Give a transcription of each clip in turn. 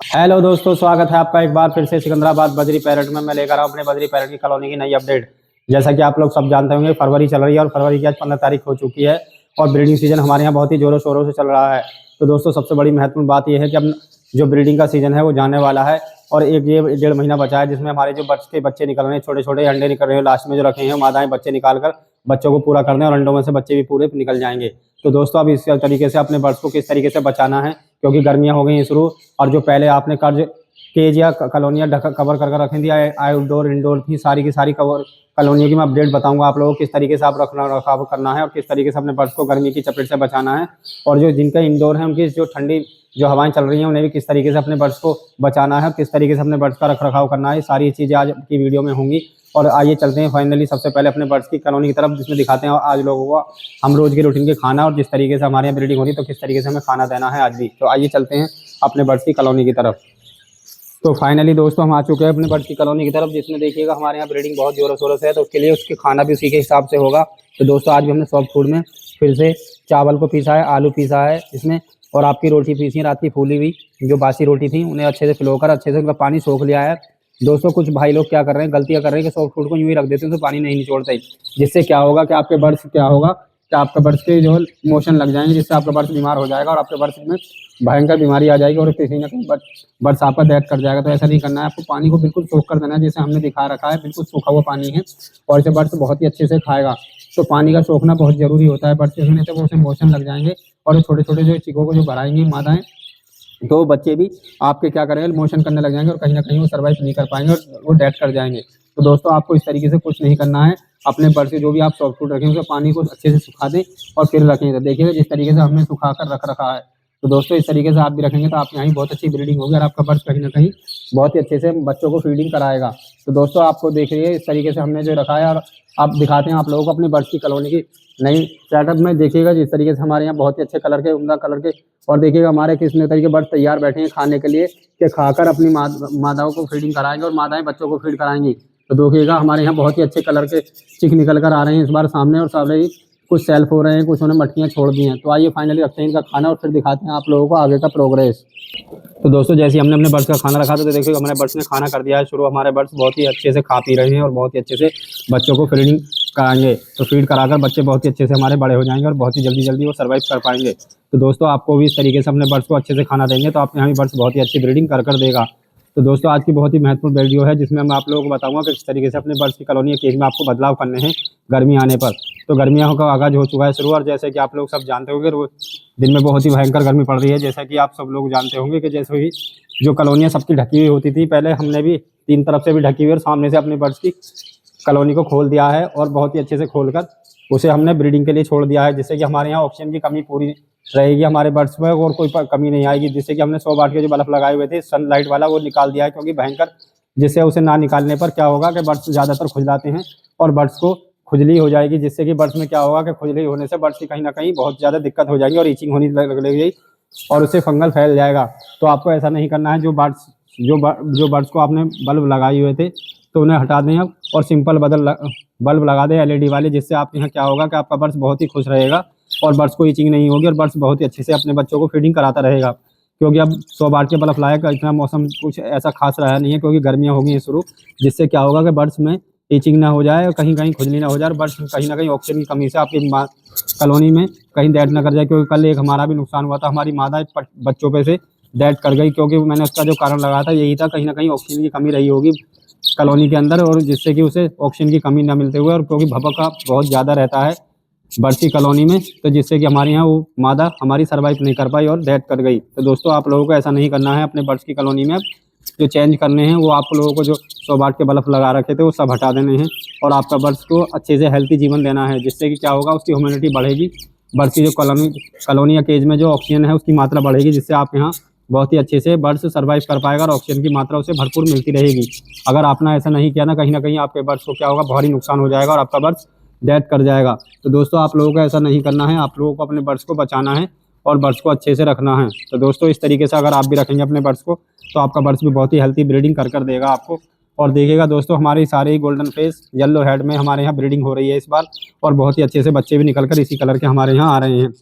Hello दोस्तों, स्वागत है आपका एक बार फिर से सिकंदराबाद बजरी पैरेट में। मैं लेकर आऊँ अपने बजरी पैरेट की कॉलोनी की नई अपडेट। जैसा कि आप लोग सब जानते होंगे, फरवरी चल रही है और फरवरी की आज 15 तारीख हो चुकी है और ब्रीडिंग सीजन हमारे यहाँ बहुत ही जोरों शोरों से चल रहा है। तो दोस्तों, सबसे बड़ी महत्वपूर्ण बात यह है कि अब जो ब्रीडिंग का सीजन है वो जाने वाला है और एक ये 1.5 महीना बचा है, जिसमें हमारे जो बर्ड्स के बच्चे निकल रहे हैं, छोटे छोटे अंडे निकल रहे हैं। लास्ट में जो रखे हैं मादाएं बच्चे निकाल कर बच्चों को पूरा कर दें और अंडों में से बच्चे भी पूरे निकल जाएंगे। तो दोस्तों, अब इस तरीके से अपने बर्ड्स को किस तरीके से बचाना है, क्योंकि गर्मियां हो गई हैं शुरू, और जो पहले आपने कर्ज केज या कॉलोनियाँ कवर कर रखी थी, आउटडोर इंडोर थी, सारी की सारी कवर कॉलोनियों की मैं अपडेट बताऊंगा आप लोगों को किस तरीके से आप रखाव करना है और किस तरीके से अपने बर्ड्स को गर्मी की चपेट से बचाना है। और जो जिनके इंडोर हैं उनकी जो ठंडी जो हवाएं चल रही हैं उन्हें भी किस तरीके से अपने बर्ड्स को बचाना है और किस तरीके से अपने बर्ड्स का रख रखाव करना है, सारी चीज़ें आज की वीडियो में होंगी। और आइए चलते हैं फाइनली सबसे पहले अपने बर्ड्स की कॉलोनी की तरफ, जिसमें दिखाते हैं आज लोगों को हम रोज की रूटीन के खाना और जिस तरीके से हमारे यहाँ ब्रीडिंग हो रही है तो किस तरीके से हमें खाना देना है आज भी। तो आइए चलते हैं अपने बर्ड्स की कॉलोनी की तरफ। तो फाइनली दोस्तों, हम आ चुके हैं अपने बर्ड्स की कॉलोनी की तरफ, जिसमें देखिएगा हमारे यहाँ ब्रीडिंग बहुत जोरों शोरों से है, तो उसके लिए उसके खाना भी उसी के हिसाब से होगा। तो दोस्तों, आज भी हमने सॉफ्ट फूड में फिर से चावल को पीसा है, आलू पीसा है इसमें, और आपकी रोटी पीसी है रात की फूली हुई जो बासी रोटी थी, उन्हें अच्छे से फिलो कर अच्छे से उनका पानी सोख लिया है। दोस्तों, कुछ भाई लोग क्या कर रहे हैं, गलतियाँ कर रहे हैं कि सॉफ्ट फूड को यूँ ही रख देते हैं तो पानी नहीं निचोड़ते, जिससे क्या होगा कि आपके बर्ड्स क्या होगा कि आपके बर्ड्स के जो मोशन लग जाएंगे, जिससे आपका बर्ड्स बीमार हो जाएगा और आपके बर्ड्स में भयंकर बीमारी आ जाएगी और किसी न कहीं बर्ड्स आपका डेथ कर जाएगा। तो ऐसा नहीं करना है, आपको पानी को बिल्कुल सोख कर देना है, जैसे हमने दिखा रखा है, बिल्कुल सूखा हुआ पानी है और इसे बर्ड्स बहुत ही अच्छे से खाएगा। तो पानी का सोखना बहुत जरूरी होता है, बर्ड्स के सोने से वो उसे मोशन लग जाएंगे और छोटे छोटे जो चिकों को जो भराएंगी मादाएं, तो बच्चे भी आपके क्या करेंगे, मोशन करने लग जाएंगे और कहीं ना कहीं वो सर्वाइव नहीं कर पाएंगे और वो डेथ कर जाएंगे। तो दोस्तों, आपको इस तरीके से कुछ नहीं करना है, अपने बर्ड से जो भी आप सॉफ्ट फूड रखें उसके पानी को अच्छे से सुखा दें और फिर रखें। तो देखिएगा जिस तरीके से हमने सुखा कर रख रखा है, तो दोस्तों इस तरीके से आप भी रखेंगे तो आप यहाँ बहुत अच्छी ब्रीडिंग होगी और आपका बर्ड कहीं ना कहीं बहुत ही अच्छे से बच्चों को फीडिंग कराएगा। तो दोस्तों, आपको देख रही है इस तरीके से हमने जो रखा है, और आप दिखाते हैं आप लोगों को अपने बर्ड्स की कॉलोनी की नई सेटअप में। देखिएगा जिस तरीके से हमारे यहाँ बहुत ही अच्छे कलर के, उम्दा कलर के, और देखिएगा हमारे कितने तरीके बर्ड तैयार बैठे हैं खाने के लिए कि खाकर अपनी मादाओं को फीडिंग कराएंगे और मादाएं बच्चों को फीड कराएंगी। तो देखिएगा हमारे यहाँ बहुत ही अच्छे कलर के चिक निकल कर आ रहे हैं इस बार सामने, और सामने ही कुछ सेल्फ हो रहे हैं, कुछ उन्हें मटकियाँ छोड़ दी हैं। तो आइए फाइनली रखते हैं इनका खाना और फिर दिखाते हैं आप लोगों को आगे का प्रोग्रेस। तो दोस्तों, जैसे हमने अपने बर्ड्स का खाना रखा था, तो देखिए हमारे बर्ड्स ने खाना कर दिया है शुरू। हमारे बर्ड्स बहुत ही अच्छे से खा पी रहे हैं और बहुत ही अच्छे से बच्चों को फीडिंग कराएंगे। तो फीड कराकर बच्चे बहुत ही अच्छे से हमारे बड़े हो जाएंगे और बहुत ही जल्दी जल्दी वो सर्वाइव कर पाएंगे। तो दोस्तों, आपको भी इस तरीके से अपने बर्ड्स को अच्छे से खाना देंगे तो आपके यहाँ भी बर्ड्स बहुत ही अच्छी ब्रीडिंग कर देगा। तो दोस्तों, आज की बहुत ही महत्वपूर्ण वीडियो है, जिसमें मैं आप लोगों को बताऊंगा कि किस तरीके से अपने बर्ड्स की कॉलोनी केज में आपको बदलाव करने हैं गर्मी आने पर। तो गर्मियों का आगाज हो चुका है शुरू, और जैसे कि आप लोग सब जानते होंगे दिन में बहुत ही भयंकर गर्मी पड़ रही है। जैसा कि आप सब लोग जानते होंगे कि जैसे ही जो कॉलोनियाँ सबकी ढकी हुई होती थी, पहले हमने भी 3 तरफ से भी ढकी हुई और सामने से अपने बर्ड्स की कॉलोनी को खोल दिया है और बहुत ही अच्छे से खोलकर उसे हमने ब्रीडिंग के लिए छोड़ दिया है, जिससे कि हमारे यहाँ ऑक्सीजन की कमी पूरी रहेगी हमारे बर्ड्स में और कोई कमी नहीं आएगी। जिससे कि हमने 100 वाट के जो बल्ब लगाए हुए थे सनलाइट वाला, वो निकाल दिया है, क्योंकि भयंकर, जिससे उसे ना निकालने पर क्या होगा कि बर्ड्स ज़्यादातर खुजलाते हैं और बर्ड्स को खुजली हो जाएगी, जिससे कि बर्ड्स में क्या होगा कि खुजली होने से बर्ड्स की कहीं ना कहीं बहुत ज़्यादा दिक्कत हो जाएगी और ईचिंग होने लगेगी और उससे फंगल फैल जाएगा। तो आपको ऐसा नहीं करना है। जो बर्ड्स को आपने बल्ब लगाए हुए थे तो उन्हें हटा दें अब और सिंपल बल्ब लगा दें एलईडी वाले, जिससे आपके यहाँ क्या होगा कि आपका बर्ड्स बहुत ही खुश रहेगा और बर्ड्स को ईचिंग नहीं होगी और बर्ड्स बहुत ही अच्छे से अपने बच्चों को फीडिंग कराता रहेगा। क्योंकि अब 100 वाट के बल्ब लायक इतना मौसम कुछ ऐसा खास रहा नहीं है, क्योंकि गर्मियाँ हो गई हैं शुरू, जिससे क्या होगा कि बर्ड्स में ईचिंग ना हो जाए और कहीं कहीं खुजली ना हो जाए और बर्ड्स कहीं ना कहीं ऑक्सीजन की कमी से आपकी कॉलोनी में कहीं डेथ ना कर जाए। क्योंकि कल एक हमारा भी नुकसान हुआ था, हमारी मादा बच्चों पे से डेथ कर गई, क्योंकि मैंने उसका जो कारण लगाया था यही था, कहीं ना कहीं ऑक्सीजन की कमी रही होगी कॉलोनी के अंदर, और जिससे कि उसे ऑक्सीजन की कमी ना मिलते हुए, और क्योंकि भपक का बहुत ज़्यादा रहता है बर्ड्स की कॉलोनी में, तो जिससे कि हमारे यहाँ वो मादा हमारी सर्वाइव नहीं कर पाई और डेथ कर गई। तो दोस्तों, आप लोगों को ऐसा नहीं करना है। अपने बर्ड्स की कॉलोनी में जो चेंज करने हैं वो आप लोगों को जो 100 वाट के बल्ब लगा रखे थे वो सब हटा देने हैं और आपका बर्ड्स को अच्छे से हेल्थी जीवन देना है, जिससे कि क्या होगा, उसकी ह्यूमिडिटी बढ़ेगी, बर्ड्स की जो कॉलोनी या केज में जो ऑक्सीजन है उसकी मात्रा बढ़ेगी, जिससे आप यहाँ बहुत ही अच्छे से बर्ड्स सर्वाइव कर पाएगा और ऑक्सीजन की मात्रा उसे भरपूर मिलती रहेगी। अगर आपने ऐसा नहीं किया ना कहीं आपके बर्ड्स को क्या होगा, भारी नुकसान हो जाएगा और आपका बर्ड्स डेथ कर जाएगा। तो दोस्तों, आप लोगों को ऐसा नहीं करना है, आप लोगों को अपने बर्ड्स को बचाना है और बर्ड्स को अच्छे से रखना है। तो दोस्तों, इस तरीके से अगर आप भी रखेंगे अपने बर्ड्स को तो आपका बर्ड्स भी बहुत ही हेल्थी ब्रीडिंग कर देगा आपको और देखिएगा दोस्तों, हमारी सारी गोल्डन फेस येलो हेड में हमारे यहाँ ब्रीडिंग हो रही है इस बार, और बहुत ही अच्छे से बच्चे भी निकल कर इसी कलर के हमारे यहाँ आ रहे हैं।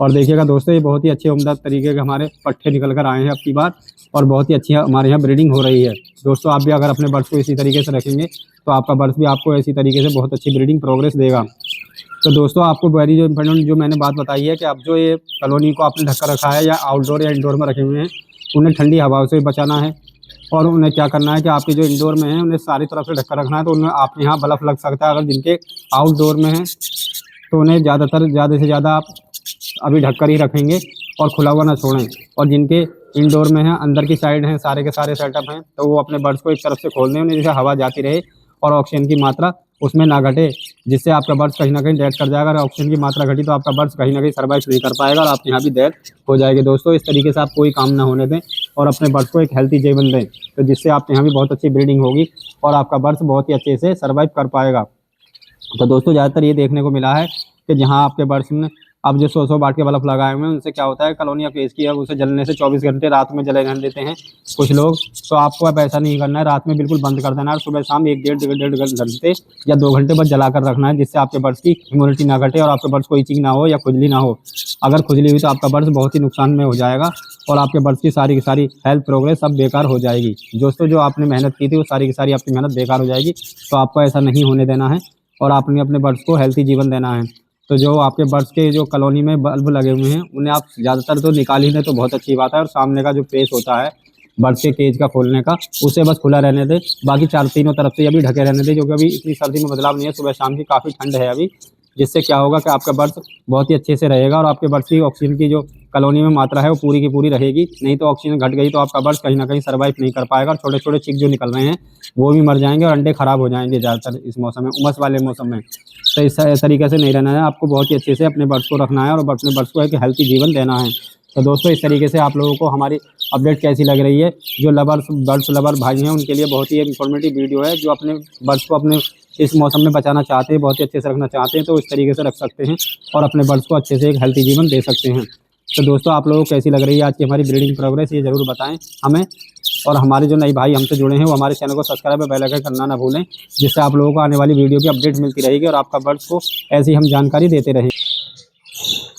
और देखिएगा दोस्तों, ये बहुत ही अच्छे उम्दा तरीके के हमारे पट्ठे निकल कर आए हैं अब की बार, और बहुत ही अच्छी हमारे यहाँ ब्रीडिंग हो रही है। दोस्तों आप भी अगर अपने बर्ड्स को इसी तरीके से रखेंगे तो आपका बर्ड्स भी आपको इसी तरीके से बहुत अच्छी ब्रीडिंग प्रोग्रेस देगा। तो दोस्तों आपको वेरी जो इंपॉर्टेंट जो मैंने बात बताई है कि आप जो ये कॉलोनी को आपने ढक कर रखा है या आउटडोर या इंडोर में रखे हुए हैं, उन्हें ठंडी हवाओं से बचाना है। और उन्हें क्या करना है कि आपके जो इंडोर में है उन्हें सारी तरफ से ढक कर रखना है। तो उनमें आपके यहाँ बल्ब लग सकता है, अगर जिनके आउटडोर में है तो उन्हें ज़्यादा से ज़्यादा आप अभी ढक कर ही रखेंगे और खुला हुआ ना छोड़ें। और जिनके इंडोर में है, अंदर की साइड हैं, सारे के सारे सेटअप हैं, तो वो अपने बर्ड्स को एक तरफ से खोल दें, उन्हें जैसे हवा जाती रहे और ऑक्सीजन की मात्रा उसमें ना घटे, जिससे आपका बर्ड्स कहीं ना कहीं डेथ कर जाएगा। अगर ऑक्सीजन की मात्रा घटी तो आपका बर्ड्स कहीं ना कहीं सर्वाइव नहीं कर पाएगा और आपके यहाँ भी डेथ हो जाएगी। दोस्तों इस तरीके से आप कोई काम ना होने दें और अपने बर्ड्स को एक हेल्थी जीवन दें, तो जिससे आपके यहाँ भी बहुत अच्छी ब्रीडिंग होगी और आपका बर्ड्स बहुत ही अच्छे से सर्वाइव कर पाएगा। तो दोस्तों ज़्यादातर ये देखने को मिला है कि जहाँ आपके बर्ड्स में अब जो 100 वाट के बल्ब लगाए हुए हैं, उनसे क्या होता है, कॉलोनी या फेस की है उसे जलने से 24 घंटे रात में जले रहने देते हैं कुछ लोग। तो आपको अब ऐसा नहीं करना है, रात में बिल्कुल बंद कर देना है और सुबह शाम 1 डेढ़ घंटे या 2 घंटे बस जला कर रखना है, जिससे आपके बर्ड्स की इम्यूनिटी ना घटे और आपके बर्ड्स को इचिंग ना हो या खुजली ना हो। अगर खुजली हुई तो आपका बर्ड्स बहुत ही नुकसान में हो जाएगा और आपके बर्ड्स की सारी हेल्थ प्रोग्रेस सब बेकार हो जाएगी। दोस्तों जो आपने मेहनत की थी वो सारी की सारी आपकी मेहनत बेकार हो जाएगी। तो आपको ऐसा नहीं होने देना है और आपने अपने बर्ड्स को हेल्थी जीवन देना है। तो जो आपके बर्ड्स के जो कॉलोनी में बल्ब लगे हुए हैं उन्हें आप ज़्यादातर तो निकाल ही दें तो बहुत अच्छी बात है। और सामने का जो फेस होता है बर्ड्स के केज का खोलने का, उसे बस खुला रहने दें, बाकी तीनों तरफ से अभी ढके रहने दें, क्योंकि अभी इतनी सर्दी में बदलाव नहीं है, सुबह शाम की काफ़ी ठंड है अभी, जिससे क्या होगा कि आपका बर्ड्स बहुत ही अच्छे से रहेगा और आपके बर्ड्स की ऑक्सीजन की जो कॉलोनी में मात्रा है वो पूरी की पूरी रहेगी। नहीं तो ऑक्सीजन घट गई तो आपका बर्ड्स कहीं ना कहीं सर्वाइव नहीं कर पाएगा और छोटे छोटे चिक जो निकल रहे हैं वो भी मर जाएंगे और अंडे खराब हो जाएंगे ज़्यादातर इस मौसम में, उमस वाले मौसम में। तो इस तरीके से नहीं रहना है, आपको बहुत ही अच्छे से अपने बर्ड्स को रखना है और अपने बर्ड्स को एक हेल्थी जीवन देना है। तो दोस्तों इस तरीके से आप लोगों को हमारी अपडेट कैसी लग रही है? जो बर्ड्स लवर भाई हैं उनके लिए बहुत ही इन्फॉर्मेटिव वीडियो है। जो अपने बर्ड्स को अपने इस मौसम में बचाना चाहते हैं, बहुत ही अच्छे से रखना चाहते हैं, तो इस तरीके से रख सकते हैं और अपने बर्ड्स को अच्छे से एक हेल्थी जीवन दे सकते हैं। तो दोस्तों आप लोगों को कैसी लग रही है आज की हमारी ब्रीडिंग प्रोग्रेस, ये ज़रूर बताएं हमें। और हमारे जो नए भाई हमसे जुड़े हैं वो हमारे चैनल को सब्सक्राइब और बेल आइकन करना ना भूलें, जिससे आप लोगों को आने वाली वीडियो की अपडेट मिलती रहेगी और आपका बर्ड्स को ऐसी हम जानकारी देते रहें।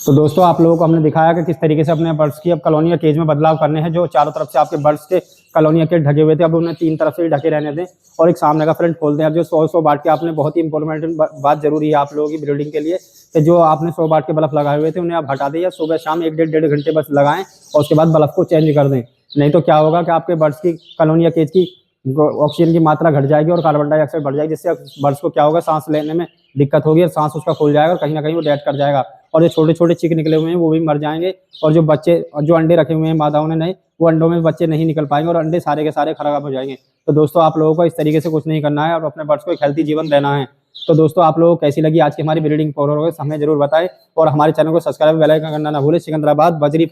तो दोस्तों आप लोगों को हमने दिखाया कि किस तरीके से अपने बर्ड्स की अब कॉलोनी या केज में बदलाव करने हैं। जो चारों तरफ से आपके बर्ड्स के कॉलोनी या केज ढके हुए थे, अब उन्हें 3 तरफ से ही ढके रहने दें और एक सामने का फ्रंट खोल दें। अब जो 100 वाट के आपने, बहुत ही इंपॉर्टेंट बात जरूरी है आप लोगों की ब्रीडिंग के लिए, कि जो आपने 100 वाट के बल्ब लगाए हुए थे उन्हें आप हटा दें या सुबह शाम 1 डेढ़ घंटे बस लगाएं और उसके बाद बल्ब को चेंज कर दें। नहीं तो क्या होगा कि आपके बर्ड्स की कॉलोनी या केज की ऑक्सीजन की मात्रा घट जाएगी और कार्बन डाइऑक्साइड बढ़ जाएगी, जिससे बर्ड्स को क्या होगा, सांस लेने में दिक्कत होगी और सांस उसका फूल जाएगा और कहीं ना कहीं वो डेथ कर जाएगा। और जो छोटे छोटे चिक निकले हुए हैं वो भी मर जाएंगे और जो बच्चे और जो अंडे रखे हुए हैं मादाओं ने नए, वो अंडों में बच्चे नहीं निकल पाएंगे और अंडे सारे के सारे खराब हो जाएंगे। तो दोस्तों आप लोगों को इस तरीके से कुछ नहीं करना है और अपने बर्ड्स को एक हेल्थी जीवन देना है। तो दोस्तों आप लोगों को कैसी लगी आज की हमारी ब्रीडिंग प्रोग्रेस हमें जरूर बताएं और हमारे चैनल को सब्सक्राइब बेल आइकन करना ना भूलें। सिकंदराबाद बजरी